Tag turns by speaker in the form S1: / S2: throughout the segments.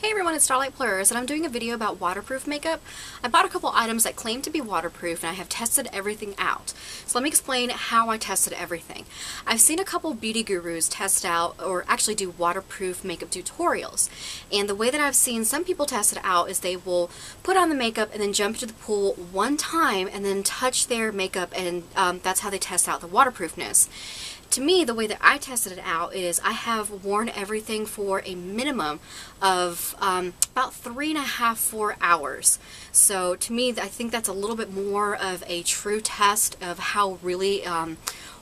S1: Hey everyone, it's Starlight Plurs, and I'm doing a video about waterproof makeup. I bought a couple items that claim to be waterproof, and I have tested everything out. So let me explain how I tested everything. I've seen a couple beauty gurus test out, or actually do waterproof makeup tutorials. And the way that I've seen some people test it out is they will put on the makeup and then jump into the pool one time and then touch their makeup, and that's how they test out the waterproofness. To me, the way that I tested it out is I have worn everything for a minimum of about 3.5 to 4 hours. So to me, I think that's a little bit more of a true test of how really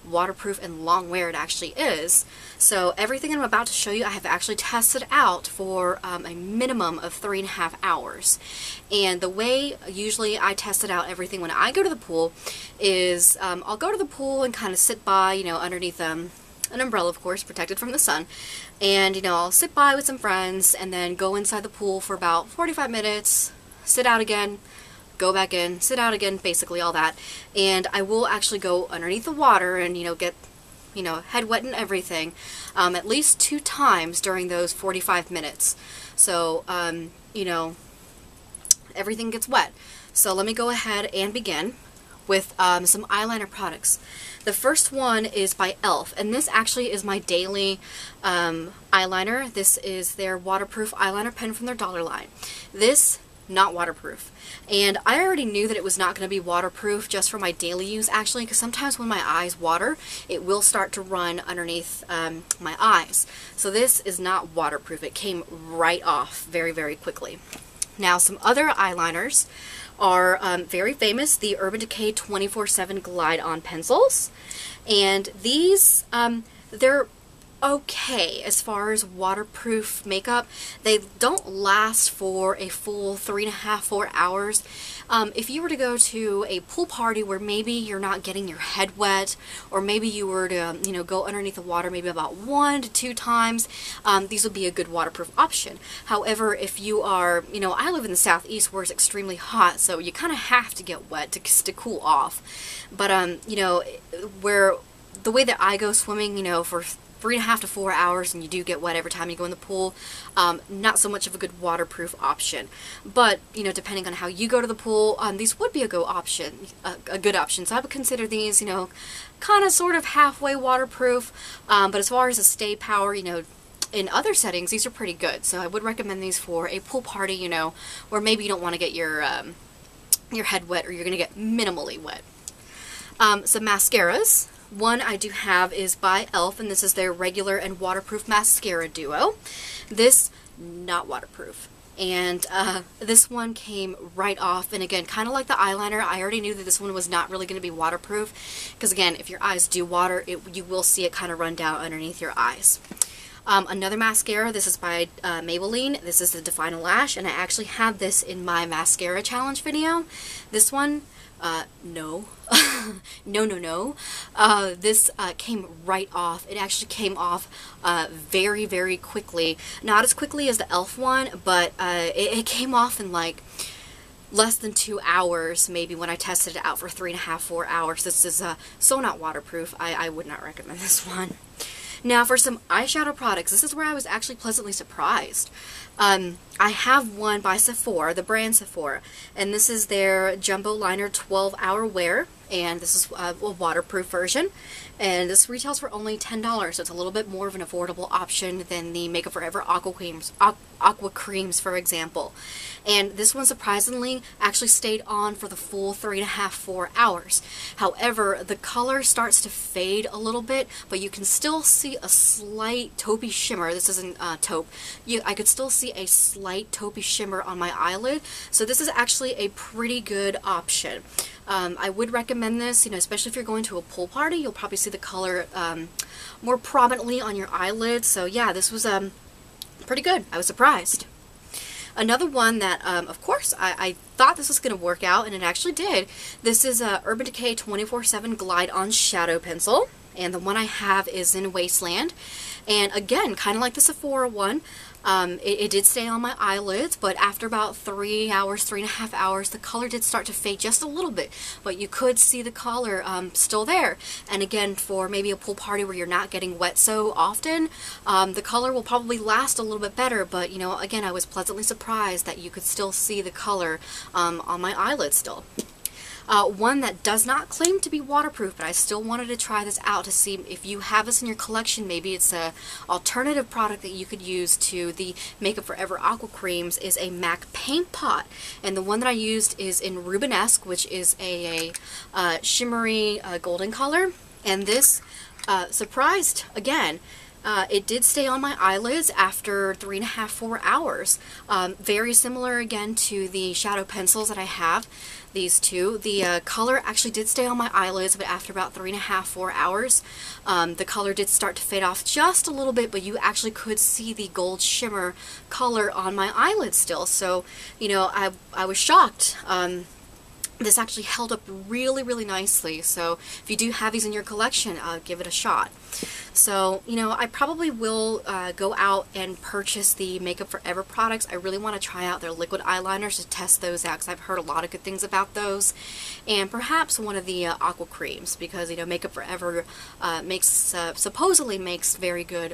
S1: waterproof and long wear it actually is. So everything I'm about to show you, I have actually tested out for a minimum of 3.5 hours. And the way usually I test it out everything when I go to the pool is I'll go to the pool and kind of sit by, you know, underneath an umbrella, of course, protected from the sun. And, you know, I'll sit by with some friends and then go inside the pool for about 45 minutes, sit out again, go back in, sit out again, basically all that. And I will actually go underneath the water and, you know, get, you know, head wet and everything at least 2 times during those 45 minutes. So, you know, everything gets wet. So let me go ahead and begin with some eyeliner products. The first one is by e.l.f. and this actually is my daily eyeliner. This is their waterproof eyeliner pen from their dollar line. This, not waterproof. And I already knew that it was not going to be waterproof just for my daily use actually, because sometimes when my eyes water, it will start to run underneath my eyes. So this is not waterproof. It came right off very, very quickly. Now some other eyeliners are very famous, the Urban Decay 24/7 Glide On pencils. And these, they're okay as far as waterproof makeup. They don't last for a full 3.5 to 4 hours. If you were to go to a pool party where maybe you're not getting your head wet, or maybe you were to, you know, go underneath the water maybe about 1 to 2 times, these would be a good waterproof option. However, if you are, you know, I live in the southeast where it's extremely hot, so you kind of have to get wet to cool off. But, you know, where the way that I go swimming, you know, for 3.5 to 4 hours, and you do get wet every time you go in the pool, not so much of a good waterproof option. But, you know, depending on how you go to the pool, these would be a good option. So I would consider these, you know, kind of sort of halfway waterproof. But as far as the stay power, you know, in other settings, these are pretty good. So I would recommend these for a pool party, you know, where maybe you don't want to get your head wet, or you're going to get minimally wet. Some mascaras. One I do have is by e.l.f. and this is their regular and waterproof mascara duo. This, not waterproof. And this one came right off, and again, kind of like the eyeliner, I already knew that this one was not really going to be waterproof, because again, if your eyes do water, you will see it kind of run down underneath your eyes. Another mascara, this is by Maybelline. This is the Define a Lash, and I actually have this in my mascara challenge video. This one, no. no. This came right off. It actually came off very, very quickly. Not as quickly as the e.l.f. one, but it came off in like less than 2 hours, maybe, when I tested it out for 3.5 to 4 hours. This is so not waterproof. I would not recommend this one. Now for some eyeshadow products, this is where I was actually pleasantly surprised. I have one by Sephora, the brand Sephora, and this is their Jumbo Liner 12-Hour Wear, and this is a waterproof version, and this retails for only $10, so it's a little bit more of an affordable option than the Makeup Forever Aqua Creams, for example. And this one surprisingly actually stayed on for the full 3.5 to 4 hours. However, the color starts to fade a little bit, but you can still see a slight taupey shimmer. This isn't taupe. I could still see a slight taupey shimmer on my eyelid, so this is actually a pretty good option. I would recommend this, you know, especially if you're going to a pool party. You'll probably see the color more prominently on your eyelids. So yeah, this was pretty good. I was surprised. Another one that, of course, I thought this was going to work out, and it actually did. This is a Urban Decay 24/7 Glide On Shadow Pencil, and the one I have is in Wasteland. And again, kind of like the Sephora one, It did stay on my eyelids, but after about 3 hours, 3.5 hours, the color did start to fade just a little bit, but you could see the color still there. And again, for maybe a pool party where you're not getting wet so often, the color will probably last a little bit better, but you know, again, I was pleasantly surprised that you could still see the color on my eyelids still. One that does not claim to be waterproof, but I still wanted to try this out to see if you have this in your collection. Maybe it's a alternative product that you could use to the Makeup Forever Aqua Creams, is a MAC paint pot. And the one that I used is in Rubenesque, which is a shimmery golden color. And this surprised again. It did stay on my eyelids after 3.5, 4 hours. Very similar again to the shadow pencils that I have, these two. The color actually did stay on my eyelids, but after about 3.5, 4 hours, the color did start to fade off just a little bit, but you actually could see the gold shimmer color on my eyelids still. So, you know, I was shocked. This actually held up really, really nicely. So if you do have these in your collection, give it a shot. So, you know, I probably will go out and purchase the Makeup Forever products. I really want to try out their liquid eyeliners to test those out, because I've heard a lot of good things about those. And perhaps one of the Aqua Creams, because, you know, Makeup Forever supposedly makes very good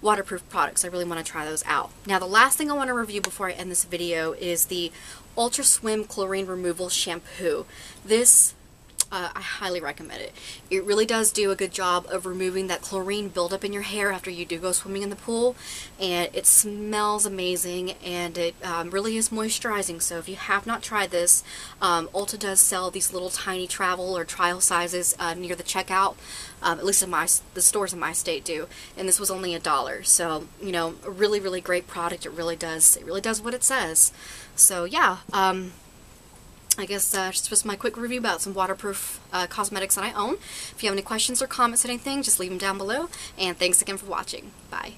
S1: waterproof products. I really want to try those out. Now, the last thing I want to review before I end this video is the Ultra Swim Chlorine Removal Shampoo. This, I highly recommend it. It really does do a good job of removing that chlorine buildup in your hair after you do go swimming in the pool, and it smells amazing, and it really is moisturizing. So if you have not tried this, Ulta does sell these little tiny travel or trial sizes near the checkout. At least in the stores in my state do, and this was only $1. So, you know, a really, really great product. It really does what it says. So yeah, I guess just was my quick review about some waterproof cosmetics that I own. If you have any questions or comments or anything, just leave them down below, and thanks again for watching. Bye.